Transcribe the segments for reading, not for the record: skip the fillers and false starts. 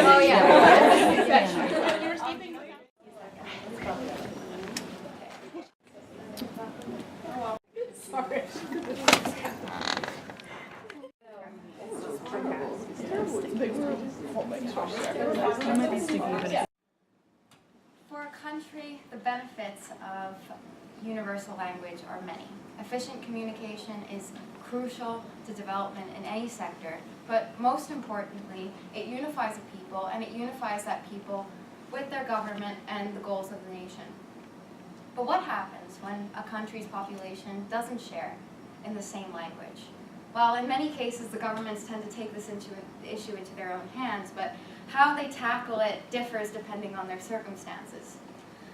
Oh, yeah. For a country, the benefits of universal language are many. Efficient communication is crucial to development in any sector, but most importantly, it unifies a people, and it unifies that people with their government and the goals of the nation. But what happens when a country's population doesn't share in the same language? Well, in many cases, the governments tend to take this issue into their own hands, but how they tackle it differs depending on their circumstances.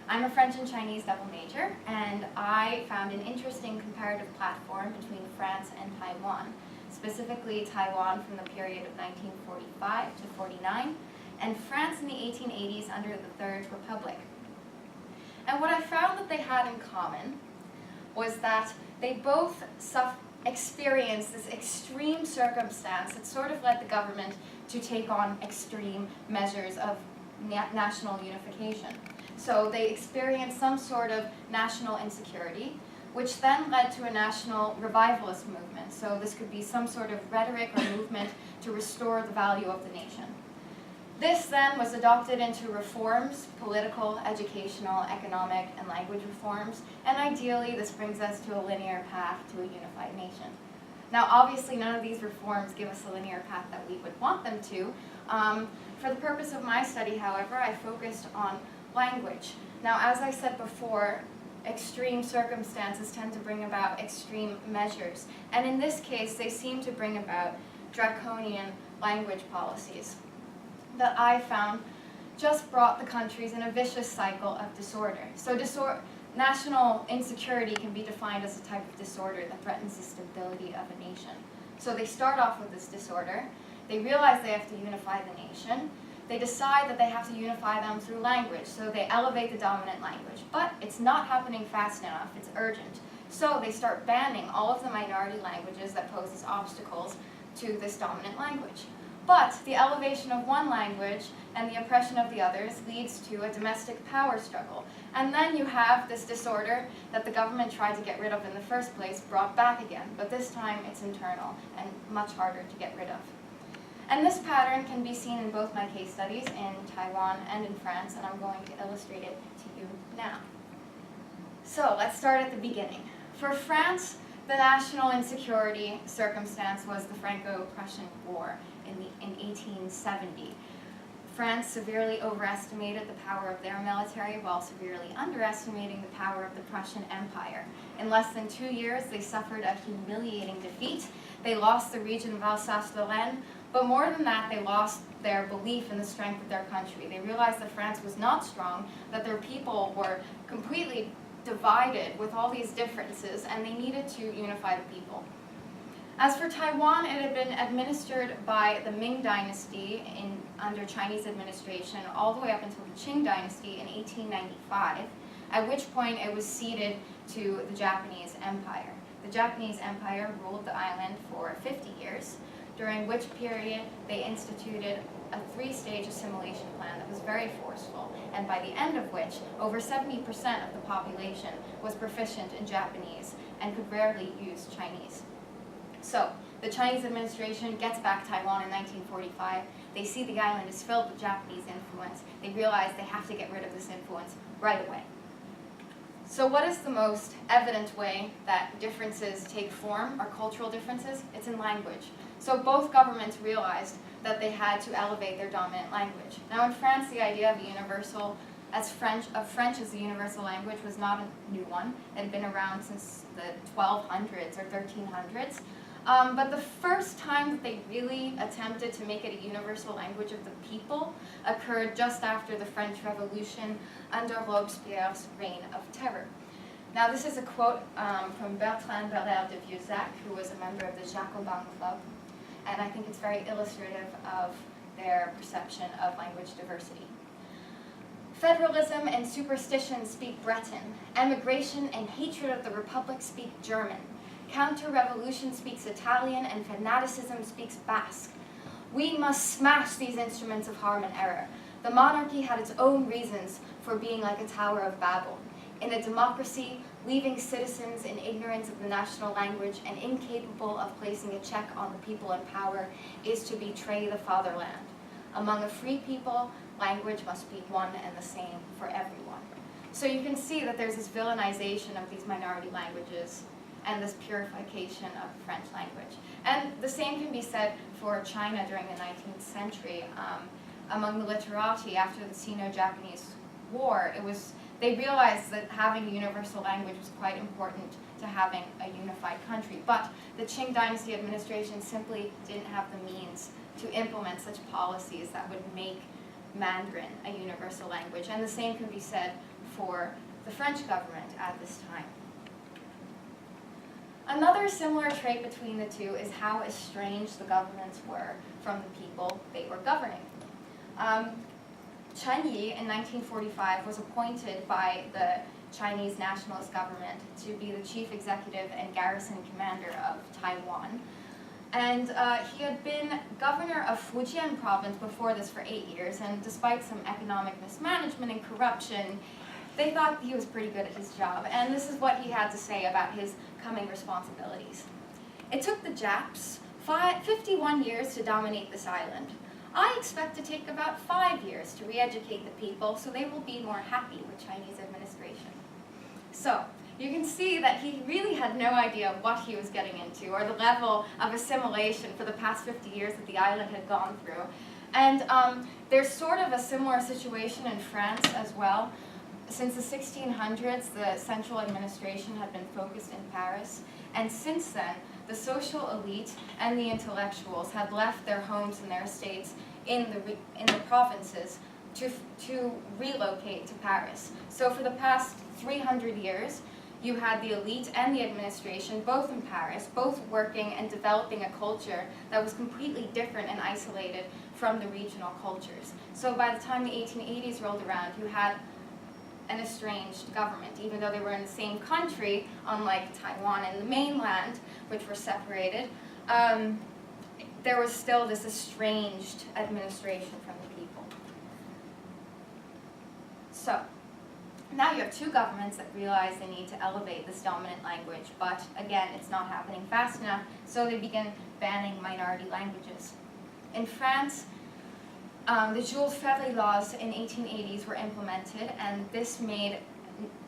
I'm a French and Chinese double major, and I found an interesting comparative platform between France and Taiwan, specifically Taiwan from the period of 1945 to 49, and France in the 1880s under the Third Republic. And what I found that they had in common was that they both experienced this extreme circumstance that sort of led the government to take on extreme measures of national unification. So they experienced some sort of national insecurity, which then led to a national revivalist movement. So this could be some sort of rhetoric or movement to restore the value of the nation. This then was adopted into reforms, political, educational, economic, and language reforms, and ideally this brings us to a linear path to a unified nation. Now obviously none of these reforms give us a linear path that we would want them to. For the purpose of my study, however, I focused on language. Now as I said before, extreme circumstances tend to bring about extreme measures, and in this case they seem to bring about draconian language policies that I found just brought the countries in a vicious cycle of disorder. So national insecurity can be defined as a type of disorder that threatens the stability of a nation. So they start off with this disorder, they realize they have to unify the nation, they decide that they have to unify them through language, so they elevate the dominant language. But it's not happening fast enough, it's urgent. So they start banning all of the minority languages that pose as obstacles to this dominant language. But the elevation of one language and the oppression of the others leads to a domestic power struggle. And then you have this disorder that the government tried to get rid of in the first place brought back again, but this time it's internal and much harder to get rid of. And this pattern can be seen in both my case studies in Taiwan and in France, and I'm going to illustrate it to you now. So let's start at the beginning. For France, the national insecurity circumstance was the Franco-Prussian War in 1870. France severely overestimated the power of their military while severely underestimating the power of the Prussian Empire. In less than 2 years, they suffered a humiliating defeat. They lost the region of Alsace-Lorraine, but more than that, they lost their belief in the strength of their country. They realized that France was not strong, that their people were completely divided with all these differences, and they needed to unify the people. As for Taiwan, it had been administered by the Ming Dynasty under Chinese administration all the way up until the Qing Dynasty in 1895, at which point it was ceded to the Japanese Empire. The Japanese Empire ruled the island for 50 years, during which period they instituted a 3-stage assimilation plan that was very forceful, and by the end of which, over 70% of the population was proficient in Japanese and could rarely use Chinese. So, the Chinese administration gets back Taiwan in 1945. They see the island is filled with Japanese influence. They realize they have to get rid of this influence right away. So what is the most evident way that differences take form, or cultural differences? It's in language. So both governments realized that they had to elevate their dominant language. Now in France, the idea of French as a universal language was not a new one. It had been around since the 1200s or 1300s. But the first time that they really attempted to make it a universal language of the people occurred just after the French Revolution under Robespierre's reign of terror. Now this is a quote from Bertrand Belair de Vieuzac, who was a member of the Jacobin Club, and I think it's very illustrative of their perception of language diversity. Federalism and superstition speak Breton. Emigration and hatred of the Republic speak German. Counter-revolution speaks Italian, and fanaticism speaks Basque. We must smash these instruments of harm and error. The monarchy had its own reasons for being like a Tower of Babel. In a democracy, leaving citizens in ignorance of the national language and incapable of placing a check on the people in power is to betray the fatherland. Among a free people, language must be one and the same for everyone. So you can see that there's this villainization of these minority languages and this purification of the French language. And the same can be said for China during the 19th century. Among the literati after the Sino-Japanese War, they realized that having a universal language was quite important to having a unified country. But the Qing Dynasty administration simply didn't have the means to implement such policies that would make Mandarin a universal language. And the same can be said for the French government at this time. Another similar trait between the two is how estranged the governments were from the people they were governing. Chen Yi in 1945 was appointed by the Chinese nationalist government to be the chief executive and garrison commander of Taiwan. And he had been governor of Fujian province before this for 8 years, and despite some economic mismanagement and corruption, they thought he was pretty good at his job. And this is what he had to say about his coming responsibilities. It took the Japs 51 years to dominate this island. I expect to take about 5 years to re-educate the people so they will be more happy with Chinese administration. So, you can see that he really had no idea what he was getting into or the level of assimilation for the past 50 years that the island had gone through. And there's sort of a similar situation in France as well. Since the 1600s, the central administration had been focused in Paris, and since then, the social elite and the intellectuals had left their homes and their estates in the provinces to relocate to Paris. So for the past 300 years, you had the elite and the administration, both in Paris, both working and developing a culture that was completely different and isolated from the regional cultures. So by the time the 1880s rolled around, you had an estranged government, even though they were in the same country, unlike Taiwan and the mainland, which were separated. There was still this estranged administration from the people. So, now you have two governments that realize they need to elevate this dominant language, but again, it's not happening fast enough, so they begin banning minority languages. In France, the Jules Ferry laws in 1880s were implemented, and this made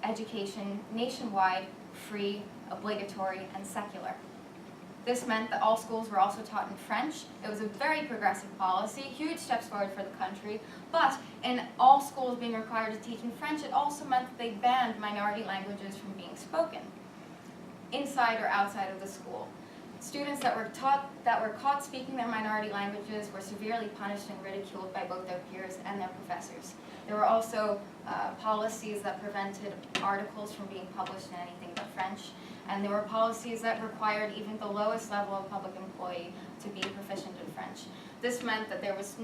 education nationwide free, obligatory, and secular. This meant that all schools were also taught in French. It was a very progressive policy, huge steps forward for the country, but in all schools being required to teach in French, it also meant that they banned minority languages from being spoken, inside or outside of the school. Students that were caught speaking their minority languages were severely punished and ridiculed by both their peers and their professors. There were also policies that prevented articles from being published in anything but French, and there were policies that required even the lowest level of public employee to be proficient in French. This meant that there was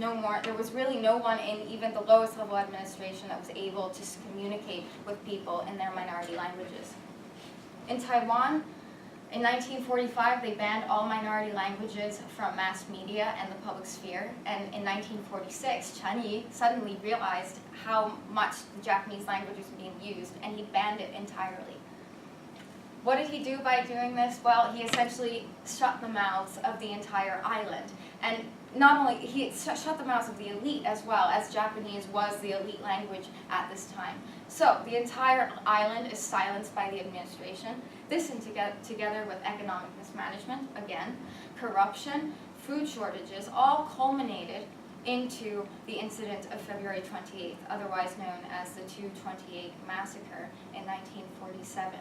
really no one in even the lowest level administration that was able to communicate with people in their minority languages. In Taiwan, in 1945, they banned all minority languages from mass media and the public sphere, and in 1946, Chen Yi suddenly realized how much the Japanese language was being used, and he banned it entirely. What did he do by doing this? Well, he essentially shut the mouths of the entire island, and not only, he shut the mouths of the elite as well, as Japanese was the elite language at this time. So, the entire island is silenced by the administration. This, and together with economic mismanagement, again, corruption, food shortages, all culminated into the incident of February 28th, otherwise known as the 2/28 massacre in 1947.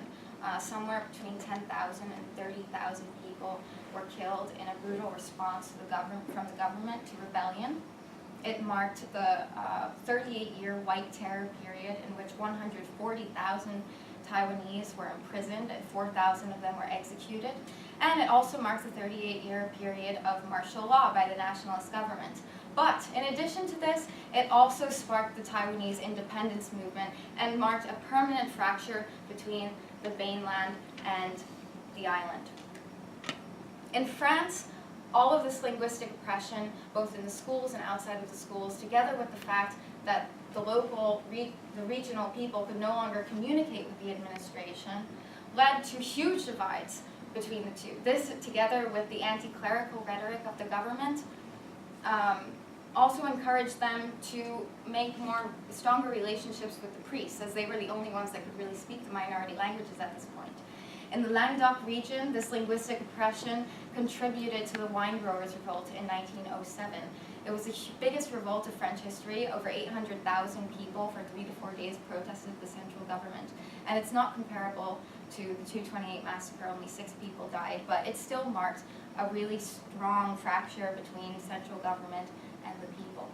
Somewhere between 10,000 and 30,000 people were killed in a brutal response to from the government to rebellion. It marked the 38-year White Terror period in which 140,000 Taiwanese were imprisoned and 4,000 of them were executed. And it also marks the 38-year period of martial law by the nationalist government. But in addition to this, it also sparked the Taiwanese independence movement and marked a permanent fracture between the mainland and the island. In France, all of this linguistic oppression, both in the schools and outside of the schools, together with the fact that the regional people could no longer communicate with the administration, led to huge divides between the two. This, together with the anti-clerical rhetoric of the government, also encouraged them to make stronger relationships with the priests, as they were the only ones that could really speak the minority languages at this point. In the Languedoc region, this linguistic oppression contributed to the wine growers' revolt in 1907. It was the biggest revolt of French history. Over 800,000 people for 3 to 4 days protested the central government. And it's not comparable to the 228 massacre, only 6 people died, but it still marked a really strong fracture between central government and the people.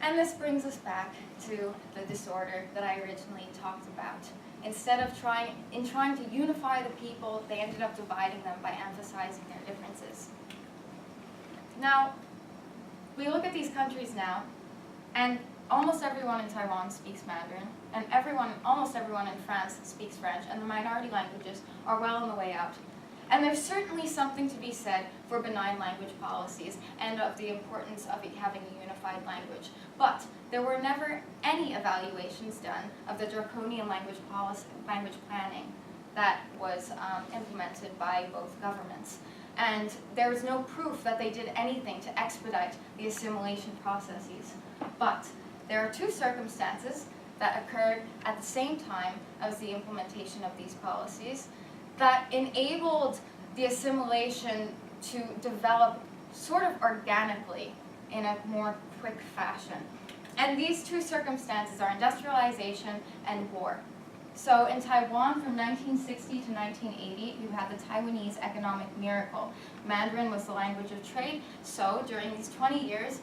And this brings us back to the disorder that I originally talked about. Instead of trying to unify the people, they ended up dividing them by emphasizing their differences. Now, we look at these countries now, and almost everyone in Taiwan speaks Mandarin, and almost everyone in France speaks French, and the minority languages are well on the way out. And there's certainly something to be said for benign language policies and of the importance of having a unified language. But there were never any evaluations done of the draconian language planning that was implemented by both governments. And there is no proof that they did anything to expedite the assimilation processes. But there are 2 circumstances that occurred at the same time as the implementation of these policies that enabled the assimilation to develop sort of organically in a more quick fashion. And these 2 circumstances are industrialization and war. So in Taiwan from 1960 to 1980, you had the Taiwanese economic miracle. Mandarin was the language of trade, so during these 20 years,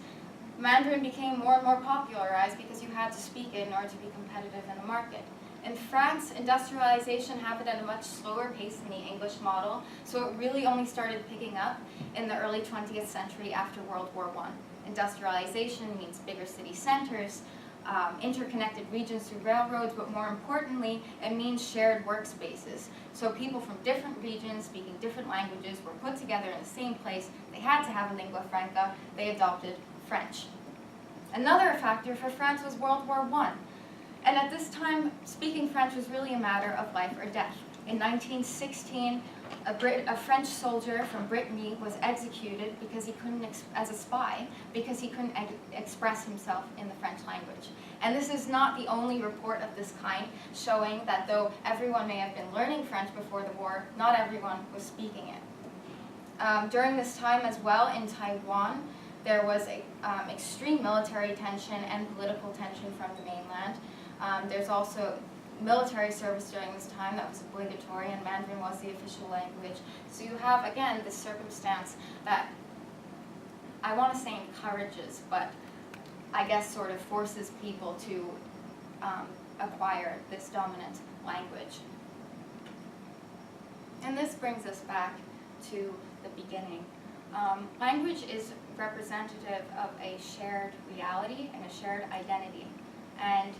Mandarin became more and more popularized because you had to speak it in order to be competitive in the market. In France, industrialization happened at a much slower pace than the English model, so it really only started picking up in the early 20th century after World War I. Industrialization means bigger city centers, interconnected regions through railroads, but more importantly, it means shared workspaces. So people from different regions speaking different languages were put together in the same place. They had to have a lingua franca. They adopted French. Another factor for France was World War I. And at this time, speaking French was really a matter of life or death. In 1916, a French soldier from Brittany was executed because he couldn't, as a spy, because he couldn't express himself in the French language. And this is not the only report of this kind showing that though everyone may have been learning French before the war, not everyone was speaking it. During this time as well in Taiwan, there was extreme military tension and political tension from the mainland. There's also military service during this time that was obligatory, and Mandarin was the official language. So you have, again, this circumstance that I want to say encourages, but I guess sort of forces people to acquire this dominant language. And this brings us back to the beginning. Language is representative of a shared reality and a shared identity. And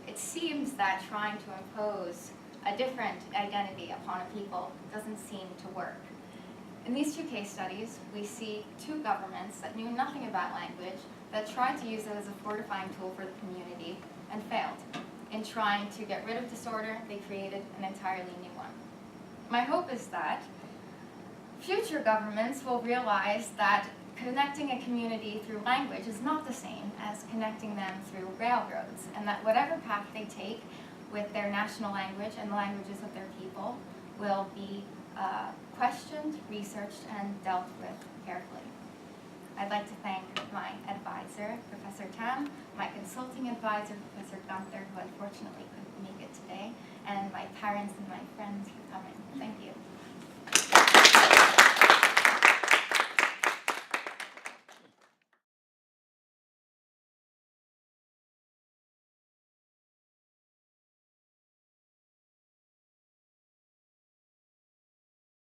it seems that trying to impose a different identity upon a people doesn't seem to work. In these 2 case studies, we see 2 governments that knew nothing about language, that tried to use it as a fortifying tool for the community, and failed. In trying to get rid of disorder, they created an entirely new one. My hope is that future governments will realize that connecting a community through language is not the same as connecting them through railroads, and that whatever path they take with their national language and the languages of their people will be questioned, researched, and dealt with carefully. I'd like to thank my advisor, Professor Tam, my consulting advisor, Professor Gunther, who unfortunately couldn't make it today, and my parents and my friends for coming. Thank you.